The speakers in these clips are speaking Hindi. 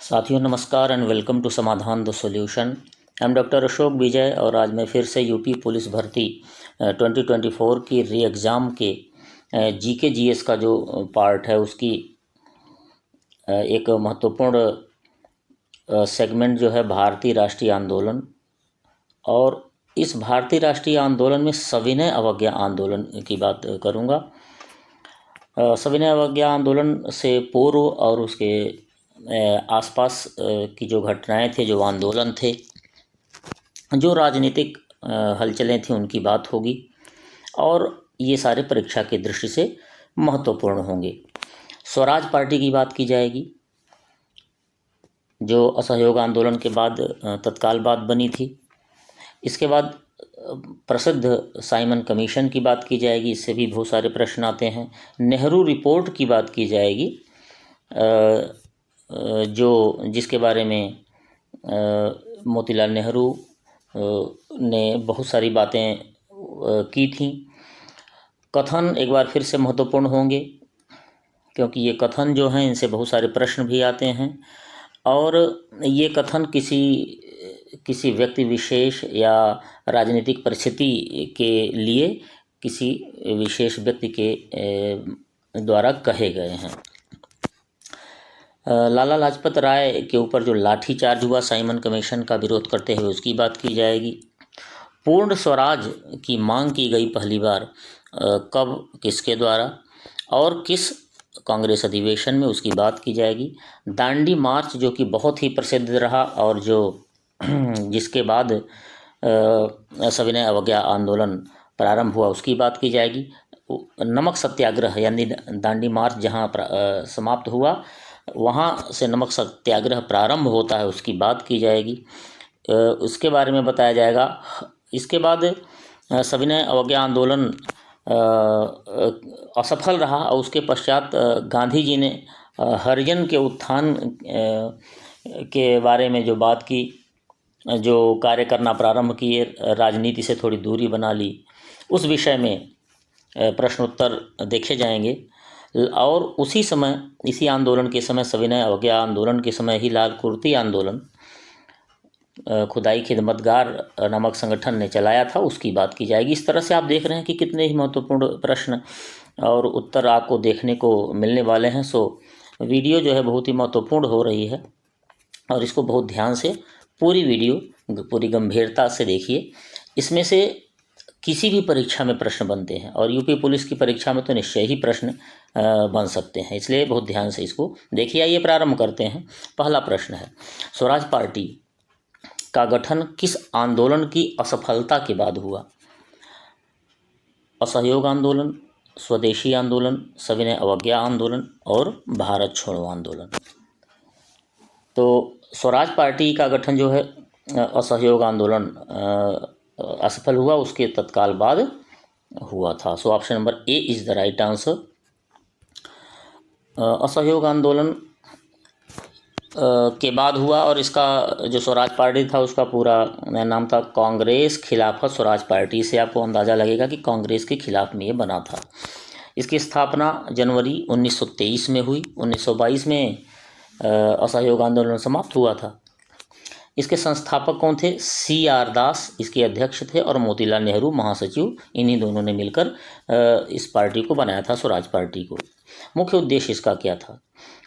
साथियों नमस्कार and welcome to Samadhan the solution. I am doctor Ashok Vijay और आज मैं फिर से यूपी पुलिस भर्ती 2024 की री एग्ज़ाम के जीके जीएस का जो पार्ट है उसकी एक महत्वपूर्ण सेगमेंट जो है भारतीय राष्ट्रीय आंदोलन, और इस भारतीय राष्ट्रीय आंदोलन में सविनय अवज्ञा आंदोलन की बात करूँगा। सविनय अवज्ञा आंदोलन से पूर्व और उसके आसपास की जो घटनाएं थे, जो आंदोलन थे, जो राजनीतिक हलचलें थी, उनकी बात होगी और ये सारे परीक्षा की दृष्टि से महत्वपूर्ण होंगे। स्वराज पार्टी की बात की जाएगी, जो असहयोग आंदोलन के बाद तत्काल बाद बनी थी। इसके बाद प्रसिद्ध साइमन कमीशन की बात की जाएगी, इससे भी बहुत सारे प्रश्न आते हैं। नेहरू रिपोर्ट की बात की जाएगी, जिसके बारे में मोतीलाल नेहरू ने बहुत सारी बातें की थी। कथन एक बार फिर से महत्वपूर्ण होंगे, क्योंकि ये कथन जो हैं इनसे बहुत सारे प्रश्न भी आते हैं और ये कथन किसी व्यक्ति विशेष या राजनीतिक परिस्थिति के लिए किसी विशेष व्यक्ति के द्वारा कहे गए हैं। लाला लाजपत राय के ऊपर जो लाठीचार्ज हुआ साइमन कमीशन का विरोध करते हुए, उसकी बात की जाएगी। पूर्ण स्वराज की मांग की गई पहली बार कब, किसके द्वारा और किस कांग्रेस अधिवेशन में, उसकी बात की जाएगी। दांडी मार्च जो कि बहुत ही प्रसिद्ध रहा और जिसके बाद सविनय अवज्ञा आंदोलन प्रारंभ हुआ, उसकी बात की जाएगी। नमक सत्याग्रह यानी दांडी मार्च जहाँ समाप्त हुआ, वहाँ से नमक सत्याग्रह प्रारंभ होता है, उसकी बात की जाएगी। उसके बारे में बताया जाएगा। इसके बाद सविनय अवज्ञा आंदोलन असफल रहा और उसके पश्चात गांधी जी ने हरिजन के उत्थान के बारे में जो बात की, जो कार्य करना प्रारंभ किए, राजनीति से थोड़ी दूरी बना ली, उस विषय में प्रश्नोत्तर देखे जाएंगे। और उसी समय, इसी आंदोलन के समय, सविनय अवज्ञा आंदोलन के समय ही लाल कुर्ती आंदोलन खुदाई खिदमतगार नामक संगठन ने चलाया था, उसकी बात की जाएगी। इस तरह से आप देख रहे हैं कि कितने ही महत्वपूर्ण प्रश्न और उत्तर आपको देखने को मिलने वाले हैं। सो वीडियो जो है बहुत ही महत्वपूर्ण हो रही है और इसको बहुत ध्यान से पूरी वीडियो पूरी गंभीरता से देखिए। इसमें से किसी भी परीक्षा में प्रश्न बनते हैं और यूपी पुलिस की परीक्षा में तो निश्चय ही प्रश्न बन सकते हैं, इसलिए बहुत ध्यान से इसको देखिए। आइए प्रारंभ करते हैं। पहला प्रश्न है, स्वराज पार्टी का गठन किस आंदोलन की असफलता के बाद हुआ? असहयोग आंदोलन, स्वदेशी आंदोलन, सविनय अवज्ञा आंदोलन और भारत छोड़ो आंदोलन। तो स्वराज पार्टी का गठन जो है असहयोग आंदोलन असफल हुआ, उसके तत्काल बाद हुआ था। सो option number A is the right answer. असहयोग आंदोलन के बाद हुआ और इसका जो स्वराज पार्टी था उसका पूरा नाम था कांग्रेस खिलाफत स्वराज पार्टी। से आपको अंदाज़ा लगेगा कि कांग्रेस के खिलाफ में ये बना था। इसकी स्थापना जनवरी 1923 में हुई। 1922 में असहयोग आंदोलन समाप्त हुआ था। इसके संस्थापक कौन थे? CR दास इसके अध्यक्ष थे और मोतीलाल नेहरू महासचिव। इन्हीं दोनों ने मिलकर इस पार्टी को बनाया था, स्वराज पार्टी को। मुख्य उद्देश्य इसका क्या था?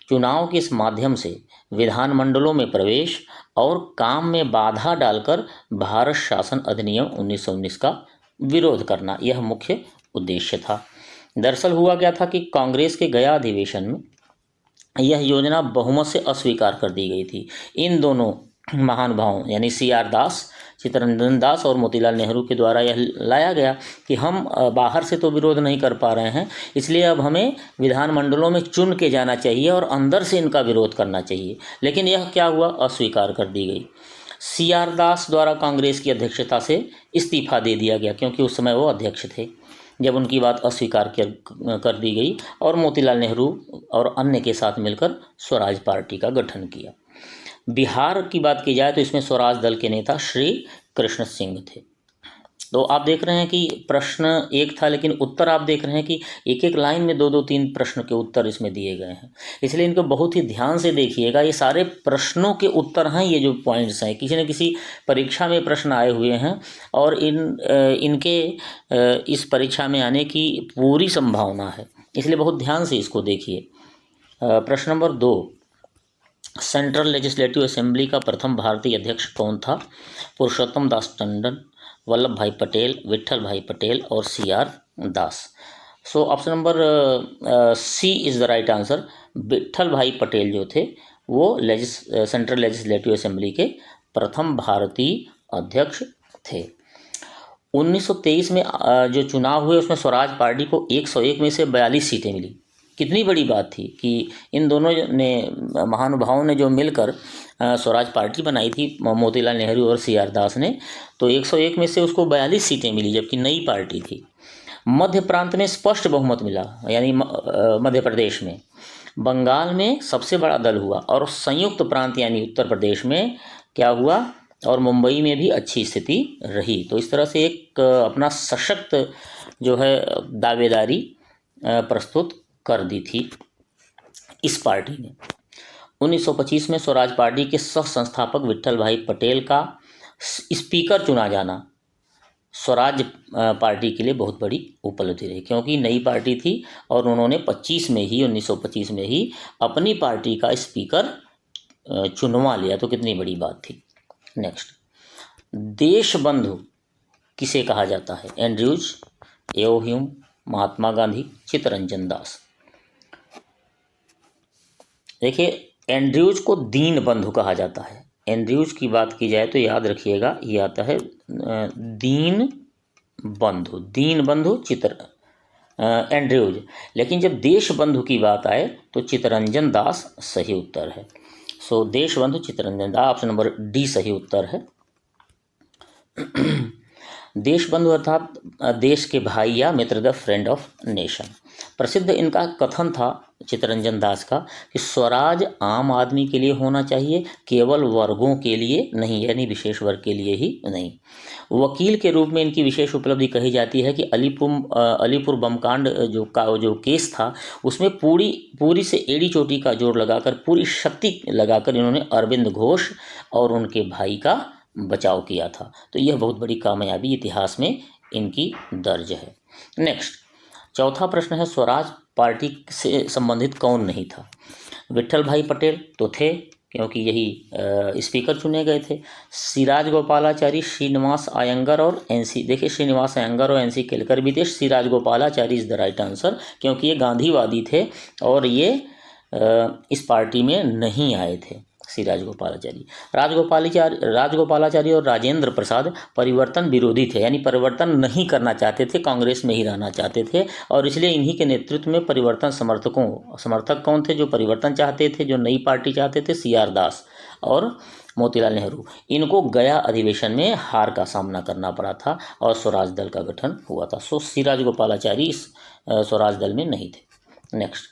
चुनाव के इस माध्यम से विधानमंडलों में प्रवेश और काम में बाधा डालकर भारत शासन अधिनियम 1919 का विरोध करना, यह मुख्य उद्देश्य था। दरअसल हुआ क्या था कि कांग्रेस के गया अधिवेशन में यह योजना बहुमत से अस्वीकार कर दी गई थी। इन दोनों महानुभावों यानी CR दास, चित्तरंजन दास और मोतीलाल नेहरू के द्वारा यह लाया गया कि हम बाहर से तो विरोध नहीं कर पा रहे हैं, इसलिए अब हमें विधानमंडलों में चुन के जाना चाहिए और अंदर से इनका विरोध करना चाहिए। लेकिन यह क्या हुआ? अस्वीकार कर दी गई। CR दास द्वारा कांग्रेस की अध्यक्षता से इस्तीफा दे दिया गया, क्योंकि उस समय वो अध्यक्ष थे जब उनकी बात अस्वीकार कर दी गई, और मोतीलाल नेहरू और अन्य के साथ मिलकर स्वराज पार्टी का गठन किया। बिहार की बात की जाए तो इसमें स्वराज दल के नेता श्री कृष्ण सिंह थे। तो आप देख रहे हैं कि प्रश्न एक था, लेकिन उत्तर आप देख रहे हैं कि एक एक लाइन में दो दो तीन प्रश्न के उत्तर इसमें दिए गए हैं। इसलिए इनको बहुत ही ध्यान से देखिएगा। ये सारे प्रश्नों के उत्तर हैं, ये जो पॉइंट्स हैं किसी न किसी परीक्षा में प्रश्न आए हुए हैं और इनके इस परीक्षा में आने की पूरी संभावना है, इसलिए बहुत ध्यान से इसको देखिए। प्रश्न नंबर 2, सेंट्रल लेजिस्लेटिव असेंबली का प्रथम भारतीय अध्यक्ष कौन था? पुरुषोत्तम दास टंडन, वल्लभ भाई पटेल, विट्ठल भाई पटेल और CR Das. So option number C is the right answer. Vitthal Bhai Patel जो थे वो सेंट्रल लेजिस्लेटिव असेंबली के प्रथम भारतीय अध्यक्ष थे। 1923 में जो चुनाव हुए उसमें स्वराज पार्टी को 101 में से 42 सीटें मिली। कितनी बड़ी बात थी कि इन दोनों ने महानुभावों ने जो मिलकर स्वराज पार्टी बनाई थी, मोतीलाल नेहरू और CR दास ने, तो 101 में से उसको 42 सीटें मिली, जबकि नई पार्टी थी। मध्य प्रांत में स्पष्ट बहुमत मिला, यानी मध्य प्रदेश में। बंगाल में सबसे बड़ा दल हुआ और संयुक्त प्रांत यानी उत्तर प्रदेश में क्या हुआ, और मुंबई में भी अच्छी स्थिति रही। तो इस तरह से एक अपना सशक्त जो है दावेदारी प्रस्तुत कर दी थी इस पार्टी ने। 1925 में स्वराज पार्टी के सह संस्थापक विट्ठल भाई पटेल का स्पीकर चुना जाना स्वराज पार्टी के लिए बहुत बड़ी उपलब्धि रही, क्योंकि नई पार्टी थी और उन्होंने 1925 में ही अपनी पार्टी का स्पीकर चुनवा लिया। तो कितनी बड़ी बात थी। नेक्स्ट, देश बंधु किसे कहा जाता है? एंड्रयूज, एओ ह्यूम, महात्मा गांधी, चित्तरंजन दास। देखिए, एंड्रयूज को दीन बंधु कहा जाता है। एंड्रयूज की बात की जाए तो याद रखिएगा ये आता है दीन बंधु एंड्रयूज। लेकिन जब देश बंधु की बात आए तो चित्तरंजन दास सही उत्तर है। सो देश बंधु Chittaranjan Das, option number D सही उत्तर है। देश बंधु अर्थात देश के भाई या मित्र, द फ्रेंड ऑफ नेशन। प्रसिद्ध इनका कथन था चित्तरंजन दास का कि स्वराज आम आदमी के लिए होना चाहिए, केवल वर्गों के लिए नहीं, यानी विशेष वर्ग के लिए ही नहीं। वकील के रूप में इनकी विशेष उपलब्धि कही जाती है कि अलीपुर बमकांड जो केस था उसमें पूरी से एड़ी चोटी का जोड़ लगाकर, पूरी शक्ति लगाकर इन्होंने अरविंद घोष और उनके भाई का बचाव किया था। तो यह बहुत बड़ी कामयाबी इतिहास में इनकी दर्ज है। नेक्स्ट, चौथा प्रश्न है, स्वराज पार्टी से संबंधित कौन नहीं था? विट्ठल भाई पटेल तो थे, क्योंकि यही स्पीकर चुने गए थे। सिराज गोपालाचारी, श्रीनिवास अयंगर और देखिए श्रीनिवास अयंगर और NC केलकर भी थे। Siraj Gopalachari is the right answer, क्योंकि ये गांधीवादी थे और ये इस पार्टी में नहीं आए थे। राजगोपालाचारी और राजेंद्र प्रसाद परिवर्तन विरोधी थे, यानी परिवर्तन नहीं करना चाहते थे, कांग्रेस में ही रहना चाहते थे, और इसलिए इन्हीं के नेतृत्व में परिवर्तन समर्थक कौन थे जो परिवर्तन चाहते थे, जो नई पार्टी चाहते थे? CR दास और मोतीलाल नेहरू। इनको गया अधिवेशन में हार का सामना करना पड़ा था और स्वराज दल का गठन हुआ था। सो राजगोपालाचारी इस स्वराज दल में नहीं थे। Next,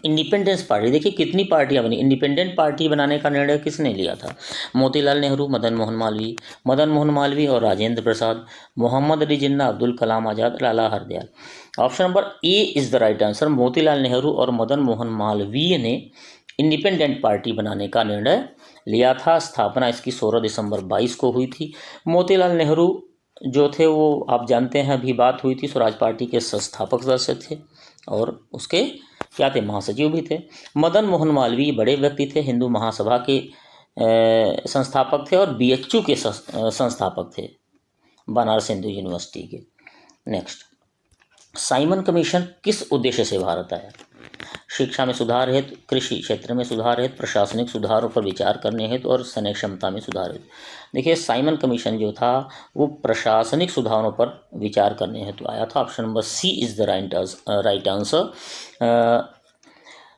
independence party. देखिए कितनी पार्टियां बनी। इंडिपेंडेंट पार्टी बनाने का निर्णय किसने लिया था? मोतीलाल नेहरू, मदन मोहन मालवीय और Rajendra Prasad, Mohammad Ali Jinnah, Abdul Kalam Azad, Lala Hardayal. Option number A is the right answer. Motilal Nehru और मदन मोहन मालवीय ने इंडिपेंडेंट पार्टी बनाने का निर्णय लिया था। स्थापना इसकी 16 दिसंबर 22 को हुई थी। मोतीलाल नेहरू जो थे वो आप जानते हैं, अभी बात हुई थी, स्वराज पार्टी के संस्थापक सदस्य थे और उसके क्या थे? महासचिव भी थे। मदन मोहन मालवीय बड़े व्यक्ति थे, हिंदू महासभा के संस्थापक थे और BHU के संस्थापक थे, बनारस हिंदू यूनिवर्सिटी के। नेक्स्ट, साइमन कमीशन किस उद्देश्य से भारत आया? शिक्षा में सुधार हेतु, कृषि क्षेत्र में सुधार हेतु, प्रशासनिक सुधारों पर विचार करने हेतु और सैन्य क्षमता में सुधार हेतु। देखिए साइमन कमीशन जो था वो प्रशासनिक सुधारों पर विचार करने हेतु आया था। Option number C is the right answer.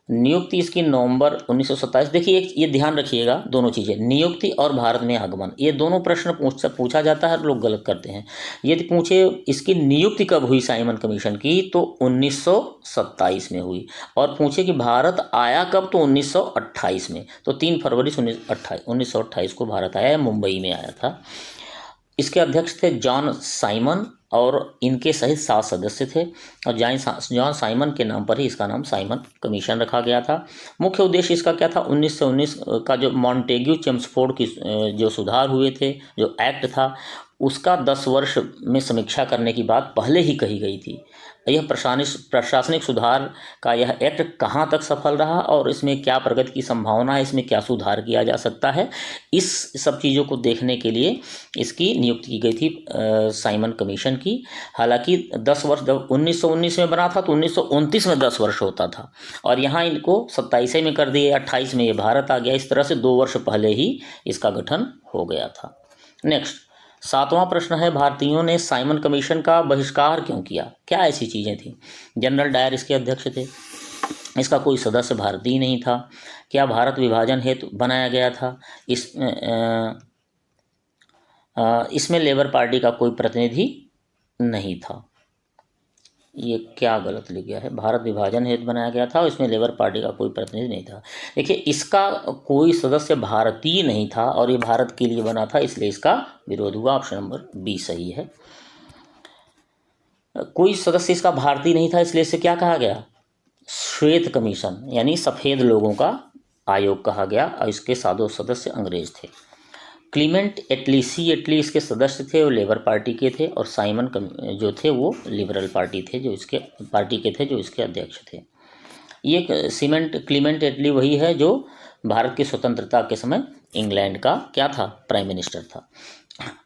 नियुक्ति इसकी नवंबर 1927। देखिए ये ध्यान रखिएगा, दोनों चीज़ें, नियुक्ति और भारत में आगमन, ये दोनों प्रश्न पूछा जाता है, लोग गलत करते हैं। यदि पूछे इसकी नियुक्ति कब हुई साइमन कमीशन की, तो 1927 में हुई, और पूछे कि भारत आया कब, तो 1928 में। तो 3 फरवरी 1928 को भारत आया, मुंबई में आया था। इसके अध्यक्ष थे जॉन साइमन और इनके सहित 7 सदस्य थे और जॉन साइमन के नाम पर ही इसका नाम साइमन कमीशन रखा गया था। मुख्य उद्देश्य इसका क्या था, 1919 का जो मॉन्टेग्यू चेम्सफोर्ड की जो सुधार हुए थे, जो एक्ट था, उसका 10 वर्ष में समीक्षा करने की बात पहले ही कही गई थी। यह प्रशासनिक सुधार का यह एक्ट कहाँ तक सफल रहा और इसमें क्या प्रगति की संभावना है, इसमें क्या सुधार किया जा सकता है, इस सब चीज़ों को देखने के लिए इसकी नियुक्ति की गई थी साइमन कमीशन की। हालांकि 10 वर्ष जब 1919 में बना था तो 1929 में 10 वर्ष होता था और यहाँ इनको 27 में कर दिए, 28 में ये भारत आ गया। इस तरह से 2 वर्ष पहले ही इसका गठन हो गया था। नेक्स्ट 7वां प्रश्न है, भारतीयों ने साइमन कमीशन का बहिष्कार क्यों किया? क्या ऐसी चीज़ें थी? जनरल डायर इसके अध्यक्ष थे, इसका कोई सदस्य भारतीय नहीं था। क्या भारत विभाजन हेतु बनाया गया था? इसमें लेबर पार्टी का कोई प्रतिनिधि नहीं था। ये क्या गलत लिख गया है, भारत विभाजन हेतु बनाया गया था और इसमें लेबर पार्टी का कोई प्रतिनिधि नहीं था। देखिए, इसका कोई सदस्य भारतीय नहीं था और ये भारत के लिए बना था, इसलिए इसका विरोध हुआ। ऑप्शन नंबर बी सही है। कोई सदस्य इसका भारतीय नहीं था, इसलिए इसे क्या कहा गया? श्वेत कमीशन, यानी सफ़ेद लोगों का आयोग कहा गया और इसके 7 सदस्य अंग्रेज थे। क्लीमेंट एटली, सी एटली इसके सदस्य थे, वो लेबर पार्टी के थे और साइमन जो थे वो लिबरल पार्टी थे, जो इसके पार्टी के थे, जो इसके अध्यक्ष थे। ये क्लीमेंट एटली वही है जो भारत की स्वतंत्रता के समय इंग्लैंड का क्या था? प्राइम मिनिस्टर था।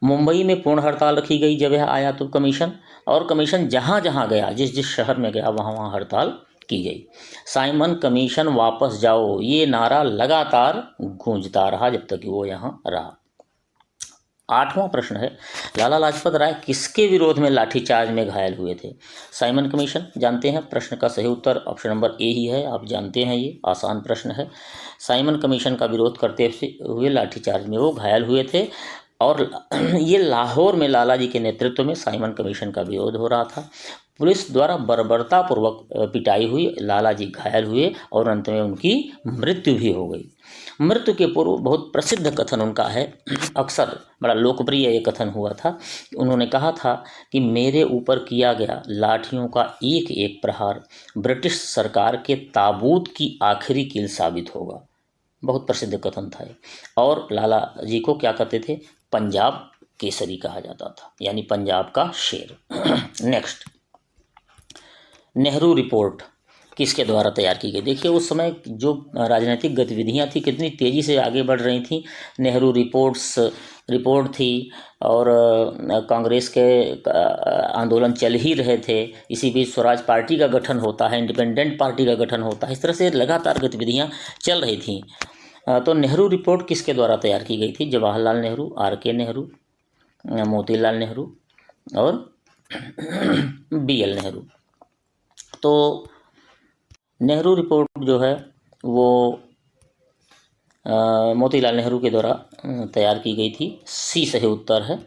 मुंबई में पूर्ण हड़ताल रखी गई जब यह आया तो कमीशन, और कमीशन जहाँ जहाँ गया, जिस जिस शहर में गया वहाँ वहाँ हड़ताल की गई। साइमन कमीशन वापस जाओ, ये नारा लगातार गूंजता रहा जब तक वो यहाँ रहा। 8वां प्रश्न है, लाला लाजपत राय किसके विरोध में लाठीचार्ज में घायल हुए थे? साइमन कमीशन जानते हैं, प्रश्न का सही उत्तर ऑप्शन नंबर ए ही है, आप जानते हैं, ये आसान प्रश्न है। साइमन कमीशन का विरोध करते हुए लाठीचार्ज में वो घायल हुए थे और ये लाहौर में लाला जी के नेतृत्व में साइमन कमीशन का विरोध हो रहा था। पुलिस द्वारा बर्बरतापूर्वक पिटाई हुई, लाला जी घायल हुए और अंत में उनकी मृत्यु भी हो गई। मृत्यु के पूर्व बहुत प्रसिद्ध कथन उनका है, अक्सर बड़ा लोकप्रिय ये कथन हुआ था। उन्होंने कहा था कि मेरे ऊपर किया गया लाठियों का एक एक प्रहार ब्रिटिश सरकार के ताबूत की आखिरी कील साबित होगा। बहुत प्रसिद्ध कथन था ये। और लाला जी को क्या कहते थे? पंजाब केसरी कहा जाता था, यानी पंजाब का शेर। नेक्स्ट, नेहरू रिपोर्ट किसके द्वारा तैयार की गई? देखिए, उस समय जो राजनीतिक गतिविधियां थी कितनी तेज़ी से आगे बढ़ रही थी। नेहरू रिपोर्ट थी और कांग्रेस के आंदोलन चल ही रहे थे। इसी बीच स्वराज पार्टी का गठन होता है, इंडिपेंडेंट पार्टी का गठन होता है। इस तरह से लगातार गतिविधियां चल रही थी। तो नेहरू रिपोर्ट किसके द्वारा तैयार की गई थी? जवाहरलाल नेहरू, RK नेहरू, मोतीलाल नेहरू और BL नेहरू। तो नेहरू रिपोर्ट जो है वो मोतीलाल नेहरू के द्वारा तैयार की गई थी। सी सही उत्तर है।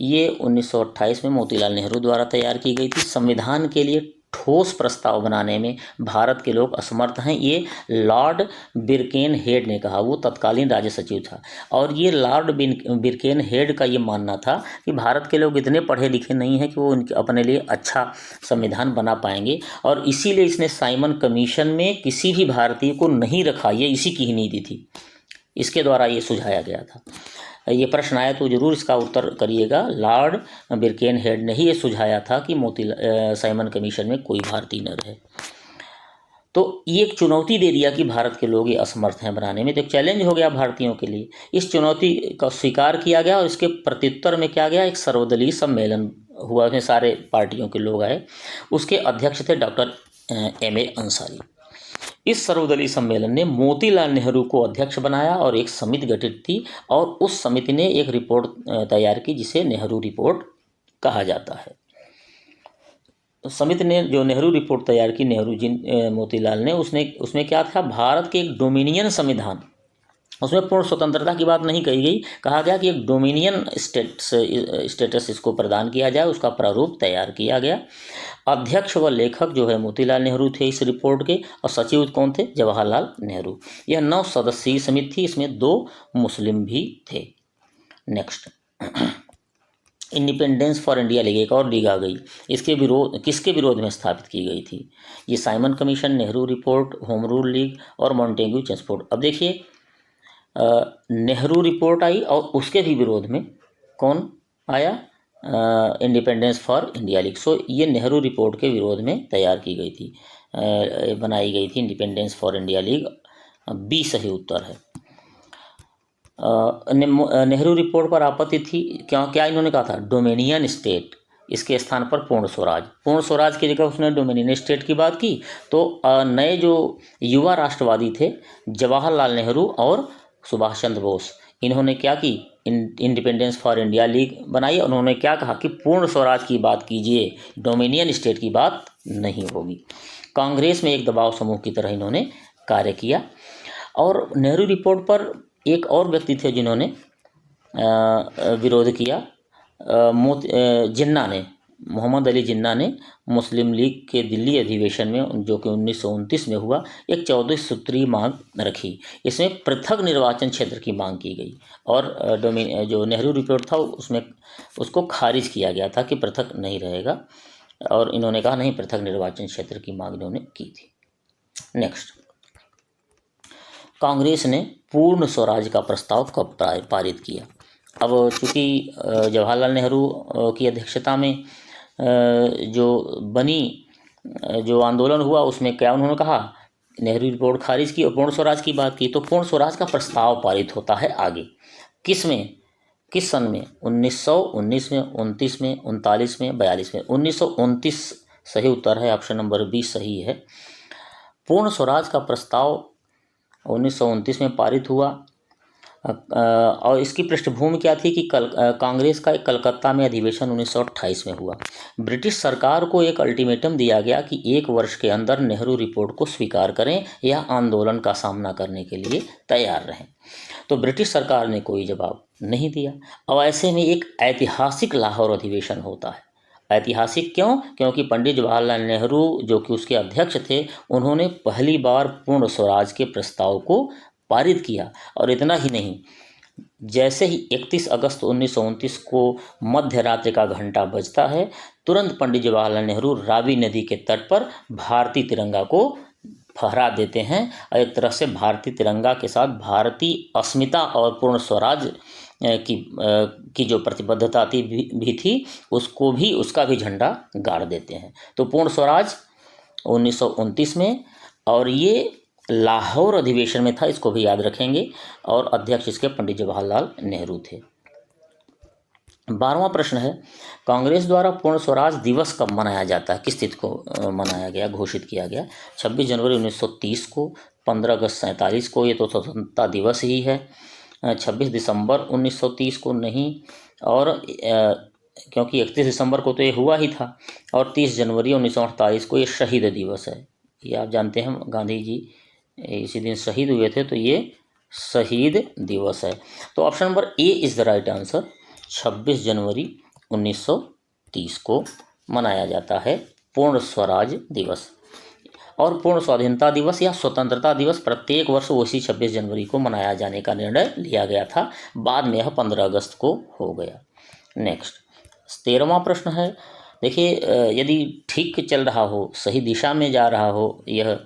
ये 1928 में मोतीलाल नेहरू द्वारा तैयार की गई थी। संविधान के लिए ठोस प्रस्ताव बनाने में भारत के लोग असमर्थ हैं, ये लॉर्ड बिरकेन हेड ने कहा। वो तत्कालीन राज्य सचिव था और ये लॉर्ड बिरकेन हेड का ये मानना था कि भारत के लोग इतने पढ़े लिखे नहीं हैं कि वो उनके अपने लिए अच्छा संविधान बना पाएंगे और इसीलिए इसने साइमन कमीशन में किसी भी भारतीय को नहीं रखा। ये इसी की ही नीति थी, इसके द्वारा ये सुझाया गया था। ये प्रश्न आया तो जरूर इसका उत्तर करिएगा। लॉर्ड बिरकेन हेड ने ही ये सुझाया था कि साइमन कमीशन में कोई भारतीय न रहे। तो ये एक चुनौती दे दिया कि भारत के लोग ये असमर्थ हैं बनाने में, तो एक चैलेंज हो गया भारतीयों के लिए। इस चुनौती का स्वीकार किया गया और इसके प्रत्युत्तर में क्या गया, एक सर्वदलीय सम्मेलन हुआ, उसमें सारे पार्टियों के लोग आए। उसके अध्यक्ष थे डॉक्टर MA अंसारी। इस सर्वदलीय सम्मेलन ने मोतीलाल नेहरू को अध्यक्ष बनाया और एक समिति गठित थी और उस समिति ने एक रिपोर्ट तैयार की जिसे नेहरू रिपोर्ट कहा जाता है। समिति ने जो नेहरू रिपोर्ट तैयार की, नेहरू जी मोतीलाल ने, उसमें क्या था, भारत के एक डोमिनियन संविधान, उसमें पूर्ण स्वतंत्रता की बात नहीं कही गई। कहा गया कि एक डोमिनियन स्टेटस इसको प्रदान किया जाए, उसका प्रारूप तैयार किया गया। अध्यक्ष व लेखक जो है मोतीलाल नेहरू थे इस रिपोर्ट के और सचिव कौन थे? जवाहरलाल नेहरू। यह 9 सदस्यीय समिति थी, इसमें 2 मुस्लिम भी थे। Next, independence for India league, एक और लीग आ गई, इसके विरोध, किसके विरोध में स्थापित की गई थी? ये Simon commission, Nehru report, home rule league और मॉन्टेग्यू चेम्सफोर्ड। अब देखिए, नेहरू रिपोर्ट आई और उसके भी विरोध में कौन आया? Independence for India league. So ये नेहरू रिपोर्ट के विरोध में तैयार की गई थी, बनाई गई थी independence for India league. B सही उत्तर है। नेहरू रिपोर्ट पर आपत्ति थी, क्या इन्होंने कहा था? डोमिनियन स्टेट, इसके स्थान पर पूर्ण स्वराज। पूर्ण स्वराज की जगह उसने डोमिनियन स्टेट की बात की। तो नए जो युवा राष्ट्रवादी थे जवाहरलाल नेहरू और सुभाष चंद्र बोस, इन्होंने क्या की? इंडिपेंडेंस फॉर इंडिया लीग बनाई। उन्होंने क्या कहा कि पूर्ण स्वराज की बात कीजिए, डोमिनियन स्टेट की बात नहीं होगी। कांग्रेस में एक दबाव समूह की तरह इन्होंने कार्य किया। और नेहरू रिपोर्ट पर एक और व्यक्ति थे जिन्होंने विरोध किया, जिन्ना ने, मोहम्मद अली जिन्ना ने मुस्लिम लीग के दिल्ली अधिवेशन में, जो कि 1929 में हुआ, एक 14 सूत्रीय मांग रखी। इसमें पृथक निर्वाचन क्षेत्र की मांग की गई और जो नेहरू रिपोर्ट था उसमें उसको खारिज किया गया था कि पृथक नहीं रहेगा, और इन्होंने कहा नहीं, पृथक निर्वाचन क्षेत्र की मांग इन्होंने की थी। नेक्स्ट, कांग्रेस ने पूर्ण स्वराज का प्रस्ताव कब पारित किया? अब चूँकि जवाहरलाल नेहरू की अध्यक्षता में जो आंदोलन हुआ, उसमें क्या उन्होंने कहा? नेहरू रिपोर्ट खारिज की और पूर्ण स्वराज की बात की। तो पूर्ण स्वराज का प्रस्ताव पारित होता है आगे, किस सन में? 1919 में, 29 में, 39 में, 42 में। 1929 सही उत्तर है, ऑप्शन नंबर बी सही है। पूर्ण स्वराज का प्रस्ताव 1929 में पारित हुआ, और इसकी पृष्ठभूमि क्या थी कि कांग्रेस का एक कलकत्ता में अधिवेशन 1928 में हुआ। ब्रिटिश सरकार को एक अल्टीमेटम दिया गया कि 1 वर्ष के अंदर नेहरू रिपोर्ट को स्वीकार करें या आंदोलन का सामना करने के लिए तैयार रहें। तो ब्रिटिश सरकार ने कोई जवाब नहीं दिया। अब ऐसे में एक ऐतिहासिक लाहौर अधिवेशन होता है। ऐतिहासिक क्यों? क्योंकि पंडित जवाहरलाल नेहरू, जो कि उसके अध्यक्ष थे, उन्होंने पहली बार पूर्ण स्वराज के प्रस्ताव को पारित किया। और इतना ही नहीं, जैसे ही 31 अगस्त 1929 को मध्य रात्रि का घंटा बजता है, तुरंत पंडित जवाहरलाल नेहरू रावी नदी के तट पर भारतीय तिरंगा को फहरा देते हैं। और एक तरह से भारतीय तिरंगा के साथ भारतीय अस्मिता और पूर्ण स्वराज की जो प्रतिबद्धता भी थी, उसका भी झंडा गाड़ देते हैं। तो पूर्ण स्वराज 1929 में, और ये लाहौर अधिवेशन में था, इसको भी याद रखेंगे, और अध्यक्ष इसके पंडित जवाहरलाल नेहरू थे। 12वां प्रश्न है, कांग्रेस द्वारा पूर्ण स्वराज दिवस कब मनाया जाता है? किस तिथि को मनाया गया, घोषित किया गया? 26 जनवरी 1930 को, 15 अगस्त 47 को, ये तो स्वतंत्रता दिवस ही है। 26 दिसंबर 1930 को नहीं, और क्योंकि 31 दिसंबर को तो ये हुआ ही था, और 30 जनवरी 1948 को ये शहीद दिवस है। ये आप जानते हैं, गांधी जी इसी दिन शहीद हुए थे, तो ये शहीद दिवस है। तो option number A is the right answer. 26 जनवरी 1930 को मनाया जाता है पूर्ण स्वराज दिवस। और पूर्ण स्वाधीनता दिवस या स्वतंत्रता दिवस प्रत्येक वर्ष उसी 26 जनवरी को मनाया जाने का निर्णय लिया गया था। बाद में यह 15 अगस्त को हो गया। नेक्स्ट, 13वां प्रश्न है, देखिए, यदि ठीक चल रहा हो, सही दिशा में जा रहा हो, यह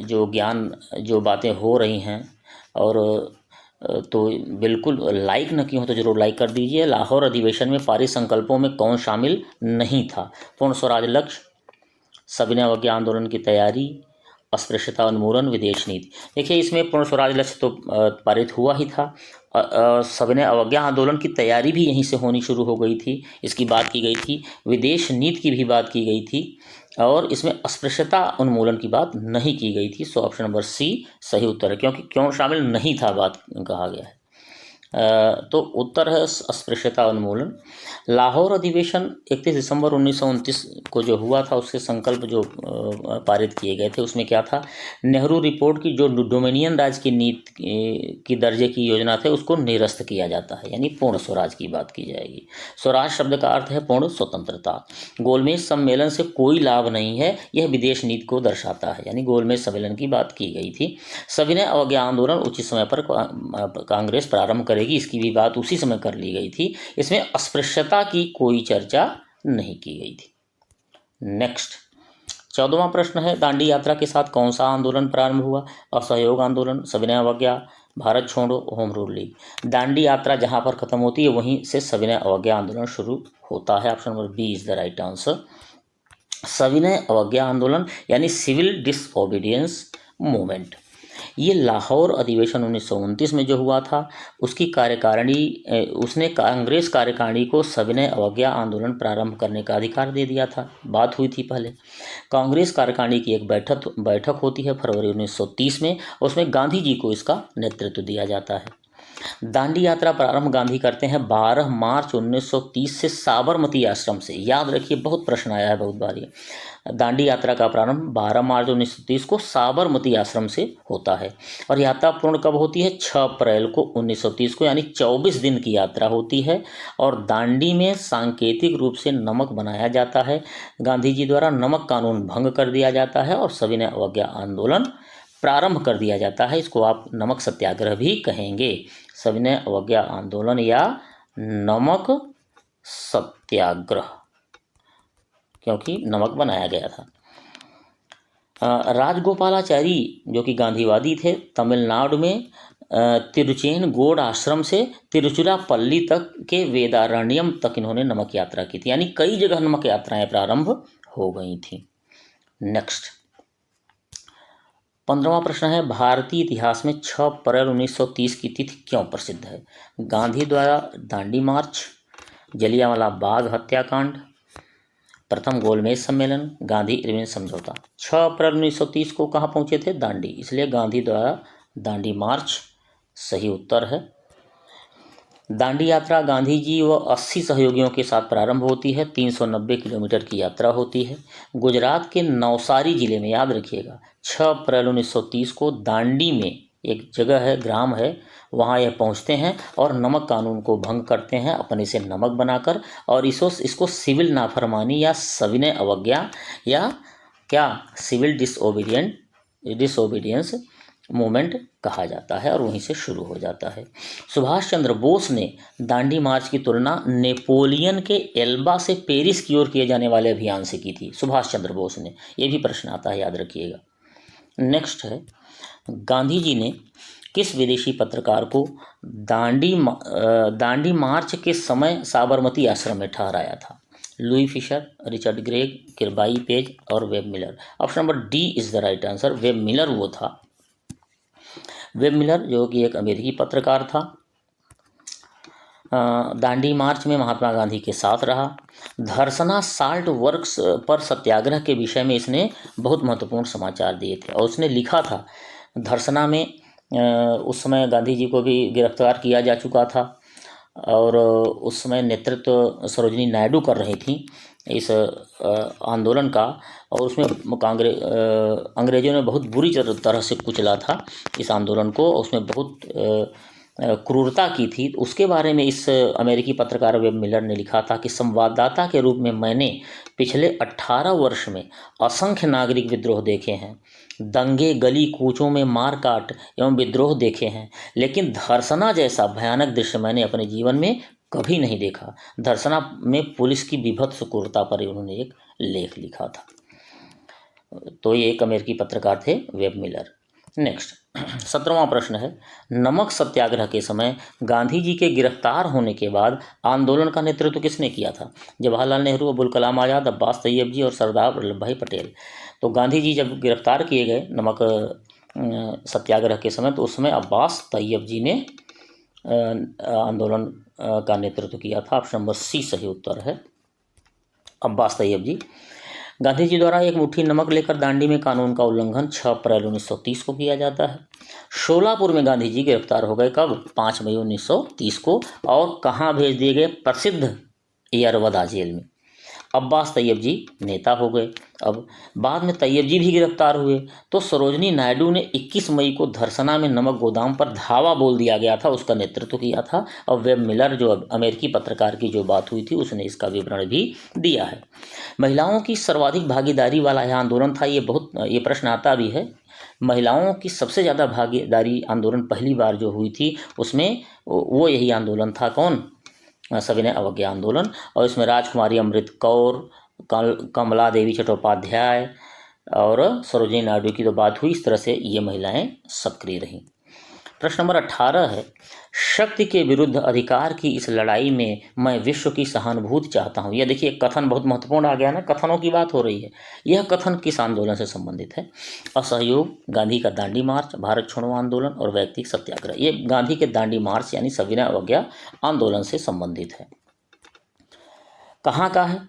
जो ज्ञान, जो बातें हो रही हैं, और तो बिल्कुल लाइक न की हो तो जरूर लाइक कर दीजिए। लाहौर अधिवेशन में पारित संकल्पों में कौन शामिल नहीं था? पूर्ण स्वराज लक्ष्य, सविनय अवज्ञा आंदोलन की तैयारी, अस्पृश्यता उन्मूलन, विदेश नीति। देखिए, इसमें पूर्ण स्वराज लक्ष्य तो पारित हुआ ही था। सविनय अवज्ञा आंदोलन की तैयारी भी यहीं से होनी शुरू हो गई थी, इसकी बात की गई थी। विदेश नीति की भी बात की गई थी, और इसमें अस्पृश्यता उन्मूलन की बात नहीं की गई थी। सो ऑप्शन नंबर सी सही उत्तर है, क्योंकि क्यों शामिल नहीं था बात कहा गया है। तो उत्तर है अस्पृश्यता उन्मूलन। लाहौर अधिवेशन 31 दिसंबर 1929 को जो हुआ था, उसके संकल्प जो पारित किए गए थे, उसमें क्या था? नेहरू रिपोर्ट की जो डोमिनियन राज की नीति की दर्जे की योजना थे, उसको निरस्त किया जाता है, यानी पूर्ण स्वराज की बात की जाएगी। स्वराज शब्द का अर्थ है पूर्ण स्वतंत्रता। गोलमेज सम्मेलन से कोई लाभ नहीं है, यह विदेश नीति को दर्शाता है, यानी गोलमेज सम्मेलन की बात की गई थी। सविनय अवज्ञा आंदोलन उचित समय पर कांग्रेस प्रारंभ करेगी, बढ़ेगी, इसकी भी बात उसी समय कर ली गई थी। इसमें अस्पृश्यता की कोई चर्चा नहीं की गई थी। नेक्स्ट 14वां प्रश्न है, दांडी यात्रा के साथ कौन सा आंदोलन प्रारंभ हुआ? असहयोग आंदोलन, सविनय अवज्ञा, भारत छोड़ो, होम रूल लीग। दांडी यात्रा जहां पर खत्म होती है वहीं से सविनय अवज्ञा आंदोलन शुरू होता है। Option number B is the right answer. सविनय अवज्ञा आंदोलन यानी सिविल डिसओबीडियंस मूवमेंट, ये लाहौर अधिवेशन 1929 में जो हुआ था उसकी कार्यकारिणी उसने कांग्रेस कार्यकारिणी को सविनय अवज्ञा आंदोलन प्रारंभ करने का अधिकार दे दिया था। बात हुई थी पहले। कांग्रेस कार्यकारिणी की एक बैठक होती है फरवरी 1930 में, उसमें गांधी जी को इसका नेतृत्व दिया जाता है। दांडी यात्रा प्रारंभ गांधी करते हैं 12 मार्च 1930 से साबरमती आश्रम से। याद रखिए, बहुत प्रश्न आया है बहुत बार ये। दांडी यात्रा का प्रारंभ 12 मार्च 1930 को साबरमती आश्रम से होता है और यात्रा पूर्ण कब होती है? 6 अप्रैल को 1930 को, यानी 24 दिन की यात्रा होती है। और दांडी में सांकेतिक रूप से नमक बनाया जाता है। गांधी जी द्वारा नमक कानून भंग कर दिया जाता है और सविनय अवज्ञा आंदोलन प्रारंभ कर दिया जाता है। इसको आप नमक सत्याग्रह भी कहेंगे, सविनय अवज्ञा आंदोलन या नमक सत्याग्रह, क्योंकि नमक बनाया गया था। राजगोपालाचारी जो कि गांधीवादी थे, तमिलनाडु में तिरुचेनगोड आश्रम से तिरुचिरापल्ली तक के वेदारण्यम तक इन्होंने नमक यात्रा की थी, यानी कई जगह नमक यात्राएं प्रारंभ हो गई थी। नेक्स्ट 15वां प्रश्न है, भारतीय इतिहास में 6 अप्रैल 1930 की तिथि क्यों प्रसिद्ध है? गांधी द्वारा दांडी मार्च, जलियांवाला बाग हत्याकांड, प्रथम गोलमेज सम्मेलन, गांधी इरविन समझौता। 6 अप्रैल 1930 को कहाँ पहुंचे थे? दांडी, इसलिए गांधी द्वारा दांडी मार्च सही उत्तर है। दांडी यात्रा गांधी जी व 80 सहयोगियों के साथ प्रारंभ होती है। 390 किलोमीटर की यात्रा होती है। गुजरात के नवसारी जिले में, याद रखिएगा, 6 अप्रैल 1930 को दांडी में एक जगह है, ग्राम है, वहाँ यह पहुँचते हैं और नमक कानून को भंग करते हैं अपने से नमक बनाकर, और इसको सिविल नाफरमानी या सविनय अवज्ञा या क्या सिविल डिसओबीडियंस मूवमेंट कहा जाता है और वहीं से शुरू हो जाता है। सुभाष चंद्र बोस ने दांडी मार्च की तुलना नेपोलियन के एल्बा से पेरिस की ओर किए जाने वाले अभियान से की थी। सुभाष चंद्र बोस ने, ये भी प्रश्न आता है, याद रखिएगा। नेक्स्ट है, गांधी जी ने किस विदेशी पत्रकार को दांडी मार्च के समय साबरमती आश्रम में ठहराया था? Louis Fischer, Richard Gregg, Kirby Page और Webb Miller. Option number D is the right answer. Webb Miller वो था। वेब मिलर जो कि एक अमेरिकी पत्रकार था, दांडी मार्च में महात्मा गांधी के साथ रहा। धरसना साल्ट वर्क्स पर सत्याग्रह के विषय में इसने बहुत महत्वपूर्ण समाचार दिए थे और उसने लिखा था। धरसना में उस समय गांधी जी को भी गिरफ्तार किया जा चुका था और उस समय नेतृत्व सरोजिनी नायडू कर रही थी इस आंदोलन का, और उसमें अंग्रेजों ने बहुत बुरी तरह से कुचला था इस आंदोलन को, उसमें बहुत क्रूरता की थी। उसके बारे में इस अमेरिकी पत्रकार वेब मिलर ने लिखा था कि संवाददाता के रूप में मैंने पिछले 18 वर्ष में असंख्य नागरिक विद्रोह देखे हैं, दंगे, गली कूचों में मारकाट एवं विद्रोह देखे हैं, लेकिन धरसना जैसा भयानक दृश्य मैंने अपने जीवन में कभी नहीं देखा। धरसना में पुलिस की बीभत्स क्रूरता पर उन्होंने एक लेख लिखा था। तो ये एक अमेरिकी पत्रकार थे, वेब मिलर। नेक्स्ट 17वां प्रश्न है, नमक सत्याग्रह के समय गांधी जी के गिरफ्तार होने के बाद आंदोलन का नेतृत्व किसने किया था? जवाहरलाल नेहरू, अबुल कलाम आज़ाद, अब्बास तैयब जी और सरदार वल्लभ भाई पटेल। तो गांधी जी जब गिरफ्तार किए गए नमक सत्याग्रह के समय, तो उस समय अब्बास तैयब जी ने आंदोलन का नेतृत्व किया था। ऑप्शन नंबर सी सही उत्तर है, अब्बास तैयब जी। गांधी जी द्वारा एक मुट्ठी नमक लेकर दांडी में कानून का उल्लंघन 6 अप्रैल 1930 को किया जाता है। शोलापुर में गांधी जी गिरफ्तार हो गए कब? 5 मई 1930 को, और कहाँ भेज दिए गए? प्रसिद्ध यरवदा जेल में। अब्बास तैयब जी नेता हो गए। अब बाद में तैयब जी भी गिरफ्तार हुए, तो सरोजिनी नायडू ने 21 मई को धरसना में नमक गोदाम पर धावा बोल दिया गया था, उसका नेतृत्व किया था। और वेब मिलर जो अमेरिकी पत्रकार की जो बात हुई थी उसने इसका विवरण भी दिया है। महिलाओं की सर्वाधिक भागीदारी वाला यह आंदोलन था। ये प्रश्न आता भी है, महिलाओं की सबसे ज़्यादा भागीदारी आंदोलन पहली बार जो हुई थी उसमें वो यही आंदोलन था। कौन? सविनय अवज्ञा आंदोलन। और इसमें राजकुमारी अमृत कौर, कमला देवी चट्टोपाध्याय और सरोजिनी नायडू की तो बात हुई। इस तरह से ये महिलाएं सक्रिय रहीं। प्रश्न नंबर 18 है, शक्ति के विरुद्ध अधिकार की इस लड़ाई में मैं विश्व की सहानुभूति चाहता हूँ। यह देखिए कथन बहुत महत्वपूर्ण आ गया ना, कथनों की बात हो रही है। यह कथन किस आंदोलन से संबंधित है? असहयोग, गांधी का दांडी मार्च, भारत छोड़ो आंदोलन और व्यक्तिगत सत्याग्रह। ये गांधी के दांडी मार्च यानी सविनय अवज्ञा आंदोलन से संबंधित है। कहाँ का है?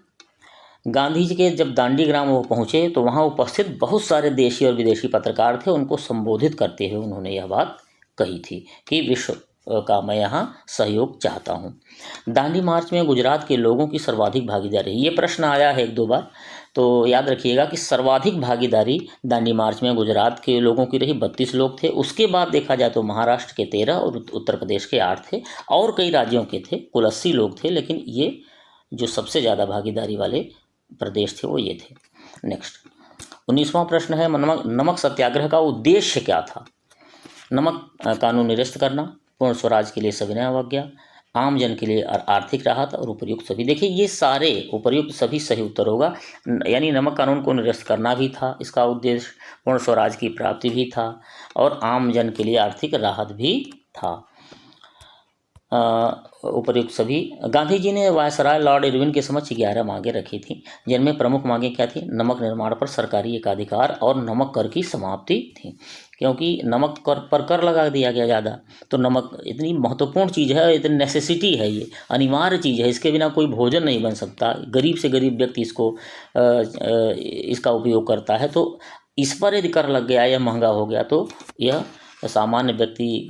गांधी जी के जब दांडी ग्राम वो पहुँचे तो वहाँ उपस्थित बहुत सारे देशी और विदेशी पत्रकार थे। उनको संबोधित करते हुए उन्होंने यह बात कही थी कि विश्व का मैं यहाँ सहयोग चाहता हूँ। दांडी मार्च में गुजरात के लोगों की सर्वाधिक भागीदारी, ये प्रश्न आया है 1-2 बार, तो याद रखिएगा कि सर्वाधिक भागीदारी दांडी मार्च में गुजरात के लोगों की रही, 32 लोग थे। उसके बाद देखा जाए तो महाराष्ट्र के 13 और उत्तर प्रदेश के 8 थे और कई राज्यों के थे, कुल 80 लोग थे। लेकिन ये जो सबसे ज़्यादा भागीदारी वाले प्रदेश थे वो ये थे। नेक्स्ट 19वां प्रश्न है, नमक सत्याग्रह का उद्देश्य क्या था? नमक कानून निरस्त करना, पूर्ण स्वराज के लिए सविनय अवज्ञा, आम जन के लिए आर्थिक राहत और उपर्युक्त सभी। देखिए ये सारे उपर्युक्त सभी सही उत्तर होगा। यानी नमक कानून को निरस्त करना भी था इसका उद्देश्य, पूर्ण स्वराज की प्राप्ति भी था और आम जन के लिए आर्थिक राहत भी था। उपर्युक्त सभी। गांधी जी ने वायसराय लॉर्ड इरविन के समक्ष 11 मांगें रखी थी, जिनमें प्रमुख मांगें क्या थी? नमक निर्माण पर सरकारी एकाधिकार और नमक कर की समाप्ति थी। क्योंकि नमक पर कर लगा दिया गया ज़्यादा, तो नमक इतनी महत्वपूर्ण चीज़ है, इतनी नेसेसिटी है, ये अनिवार्य चीज़ है, इसके बिना कोई भोजन नहीं बन सकता। गरीब से गरीब व्यक्ति इसका उपयोग करता है, तो इस पर यदि कर लग गया या महंगा हो गया तो यह सामान्य व्यक्ति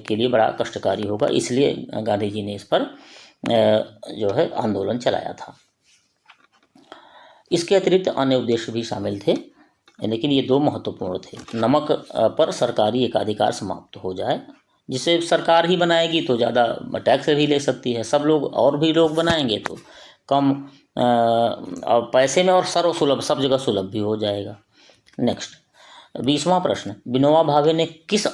के लिए बड़ा कष्टकारी होगा। इसलिए गांधी जी ने इस पर जो है आंदोलन चलाया था। इसके अतिरिक्त अन्य उद्देश्य भी शामिल थे, लेकिन ये 2 महत्वपूर्ण थे। नमक पर सरकारी एकाधिकार समाप्त हो जाए, जिसे सरकार ही बनाएगी तो ज़्यादा टैक्स भी ले सकती है, सब लोग और भी लोग बनाएंगे तो कम और पैसे में और सर्वसुलभ, सब जगह सुलभ भी हो जाएगा। नेक्स्ट 20वां प्रश्न, विनोबा भावे किस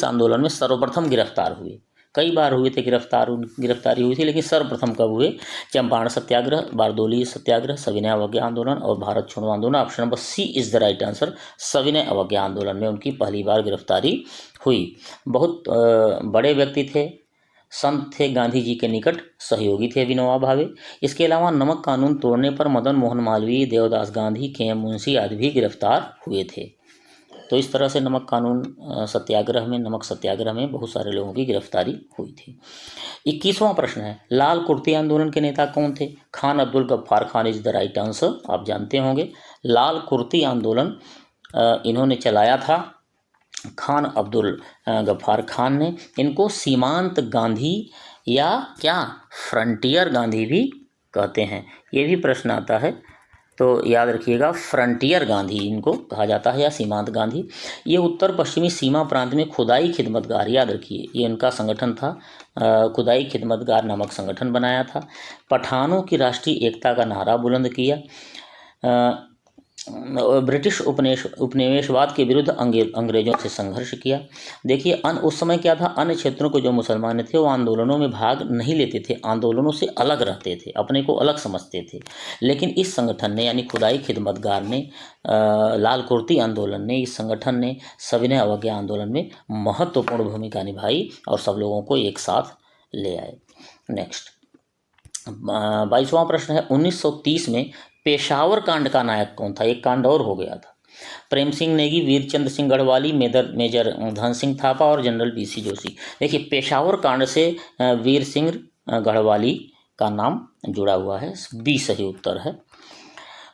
आंदोलन में सर्वप्रथम गिरफ्तार हुए? कई बार हुए थे गिरफ्तारी हुई थी, लेकिन सर्वप्रथम कब हुए? चंपारण सत्याग्रह, बारदोली सत्याग्रह, सविनय अवज्ञा आंदोलन और भारत छोड़ो आंदोलन। Option number C is the right answer. सविनय अवज्ञा आंदोलन में उनकी पहली बार गिरफ्तारी हुई। बहुत बड़े व्यक्ति थे, संत थे, गांधी जी के निकट सहयोगी थे विनोबा भावे। इसके अलावा नमक कानून तोड़ने पर मदन मोहन मालवीय, देवदास गांधी, के.एम. मुंशी आदि भी गिरफ्तार हुए थे। तो इस तरह से नमक सत्याग्रह में बहुत सारे लोगों की गिरफ्तारी हुई थी। 21वां प्रश्न है, लाल कुर्ती आंदोलन के नेता कौन थे? Khan Abdul Ghaffar Khan is the right answer. आप जानते होंगे लाल कुर्ती आंदोलन इन्होंने चलाया था, खान अब्दुल गफ्फार खान ने। इनको सीमांत गांधी या क्या फ्रंटियर गांधी भी कहते हैं। ये भी प्रश्न आता है तो याद रखिएगा, फ्रंटियर गांधी इनको कहा जाता है या सीमांत गांधी। ये उत्तर पश्चिमी सीमा प्रांत में खुदाई खिदमतगार, याद रखिए ये इनका संगठन था, खुदाई खिदमतगार नामक संगठन बनाया था। पठानों की राष्ट्रीय एकता का नारा बुलंद किया। ब्रिटिश उपनिवेशवाद के विरुद्ध अंग्रेजों से संघर्ष किया। देखिए उस समय क्या था, अन्य क्षेत्रों के जो मुसलमान थे वो आंदोलनों में भाग नहीं लेते थे, आंदोलनों से अलग रहते थे, अपने को अलग समझते थे। लेकिन इस संगठन ने यानी खुदाई खिदमतगार ने, लाल कुर्ती आंदोलन ने, इस संगठन ने सविनय अवज्ञा आंदोलन में महत्वपूर्ण भूमिका निभाई और सब लोगों को एक साथ ले आए। नेक्स्ट 22वां प्रश्न है, 1930 में पेशावर कांड का नायक कौन था? एक कांड और हो गया था। प्रेम सिंह नेगी, वीरचंद्र सिंह गढ़वाली, मेजर धन सिंह थापा और जनरल बीसी जोशी। देखिए पेशावर कांड से वीर सिंह गढ़वाली का नाम जुड़ा हुआ है, बी सही उत्तर है।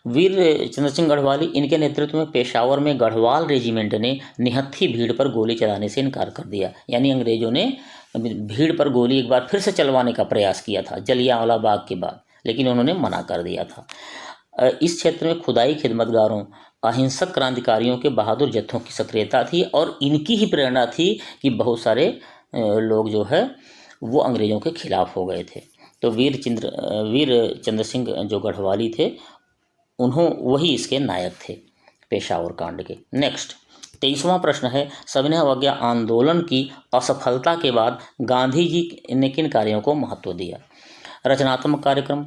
वीर चंद्र सिंह गढ़वाली, इनके नेतृत्व में पेशावर में गढ़वाल रेजिमेंट ने निहत्थी भीड़ पर गोली चलाने से इनकार कर दिया। यानी अंग्रेजों ने भीड़ पर गोली एक बार फिर से चलवाने का प्रयास किया था जलियांवाला बाग के बाद, लेकिन उन्होंने मना कर दिया था। इस क्षेत्र में खुदाई खिदमतगारों, अहिंसक क्रांतिकारियों के बहादुर जत्थों की सक्रियता थी और इनकी ही प्रेरणा थी कि बहुत सारे लोग जो है वो अंग्रेजों के खिलाफ हो गए थे। तो वीर चंद्र सिंह जो गढ़वाली थे वही इसके नायक थे। पेशावर कांड के। नेक्स्ट 23वां प्रश्न है, सविनय अवज्ञा आंदोलन की असफलता के बाद गांधी जी ने किन कार्यों को महत्व दिया? रचनात्मक कार्यक्रम,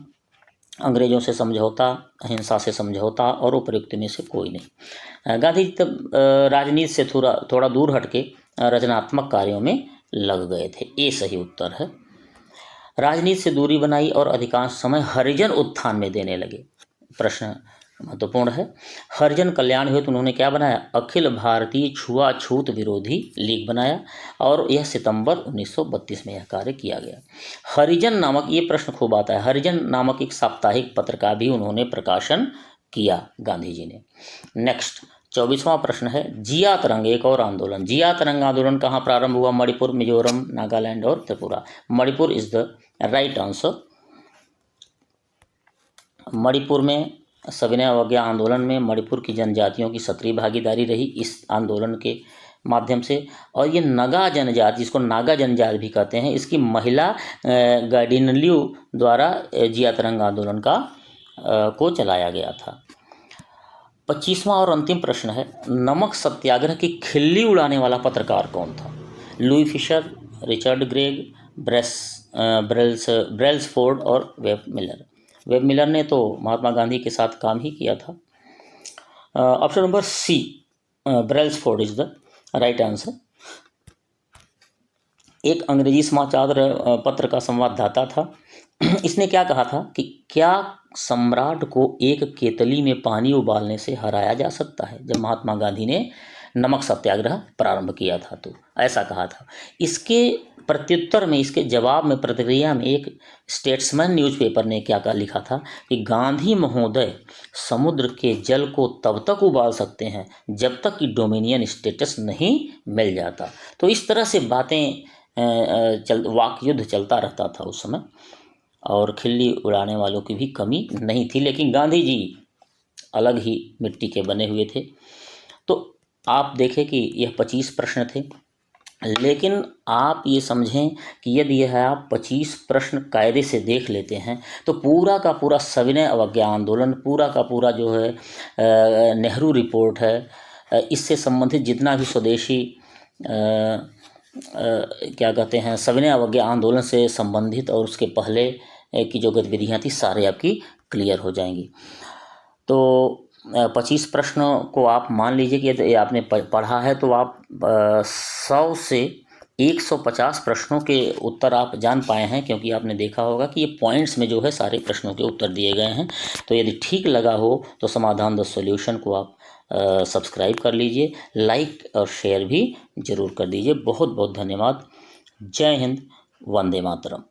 अंग्रेजों से समझौता, अहिंसा से समझौता और उपयुक्त में से कोई नहीं। गांधी जी तब राजनीति से थोड़ा दूर हटके रचनात्मक कार्यों में लग गए थे। ये सही उत्तर है। राजनीति से दूरी बनाई और अधिकांश समय हरिजन उत्थान में देने लगे। प्रश्न महत्वपूर्ण है। हरिजन कल्याण हेतु उन्होंने क्या बनाया? अखिल भारतीय छुआछूत विरोधी लीग बनाया और यह सितंबर 1932 में यह कार्य किया गया। हरिजन नामक, ये प्रश्न खूब आता है, हरिजन नामक एक साप्ताहिक पत्र का भी उन्होंने प्रकाशन किया गांधी जी ने। नेक्स्ट 24वां प्रश्न है, जिया तरंग एक और आंदोलन। जिया तरंग आंदोलन कहाँ प्रारंभ हुआ? मणिपुर, मिजोरम, नागालैंड और Tripura. Manipur is the right answer. Manipur में सविनय अवज्ञा आंदोलन में मणिपुर की जनजातियों की सक्रिय भागीदारी रही इस आंदोलन के माध्यम से। और ये नगा जनजाति, जिसको नागा जनजाति भी कहते हैं, इसकी महिला गार्डिनलियो द्वारा जिया तरंग आंदोलन को चलाया गया था। 25वां और अंतिम प्रश्न है, नमक सत्याग्रह की खिल्ली उड़ाने वाला पत्रकार कौन था? Louis Fischer, Richard Greg, Brailsford और वेब मिलर। वेब मिलर ने तो महात्मा गांधी के साथ काम ही किया था। Option number C, Brailsford is the right answer. एक अंग्रेजी समाचार पत्र का संवाददाता था। इसने क्या कहा था कि क्या सम्राट को एक केतली में पानी उबालने से हराया जा सकता है? जब महात्मा गांधी ने नमक सत्याग्रह प्रारंभ किया था तो ऐसा कहा था। इसके प्रत्युत्तर में, इसके जवाब में, प्रतिक्रिया में एक स्टेट्समैन न्यूज़पेपर ने क्या लिखा था कि गांधी महोदय समुद्र के जल को तब तक उबाल सकते हैं जब तक कि डोमिनियन स्टेटस नहीं मिल जाता। तो इस तरह से बातें वाक युद्ध चलता रहता था उस समय और खिल्ली उड़ाने वालों की भी कमी नहीं थी, लेकिन गांधी जी अलग ही मिट्टी के बने हुए थे। तो आप देखें कि यह 25 प्रश्न थे, लेकिन आप ये समझें कि यदि यह आप 25 प्रश्न कायदे से देख लेते हैं तो पूरा का पूरा सविनय अवज्ञा आंदोलन, पूरा का पूरा जो है नेहरू रिपोर्ट है, इससे संबंधित जितना भी स्वदेशी क्या कहते हैं सविनय अवज्ञा आंदोलन से संबंधित और उसके पहले की जो गतिविधियाँ थी सारे आपकी क्लियर हो जाएंगी। तो 25 प्रश्नों को आप मान लीजिए कि यदि आपने पढ़ा है तो आप 100 से 150 प्रश्नों के उत्तर आप जान पाए हैं, क्योंकि आपने देखा होगा कि ये पॉइंट्स में जो है सारे प्रश्नों के उत्तर दिए गए हैं। तो यदि ठीक लगा हो तो समाधान द सॉल्यूशन को आप सब्सक्राइब कर लीजिए, लाइक और शेयर भी जरूर कर दीजिए। बहुत बहुत धन्यवाद। जय हिंद, वंदे मातरम।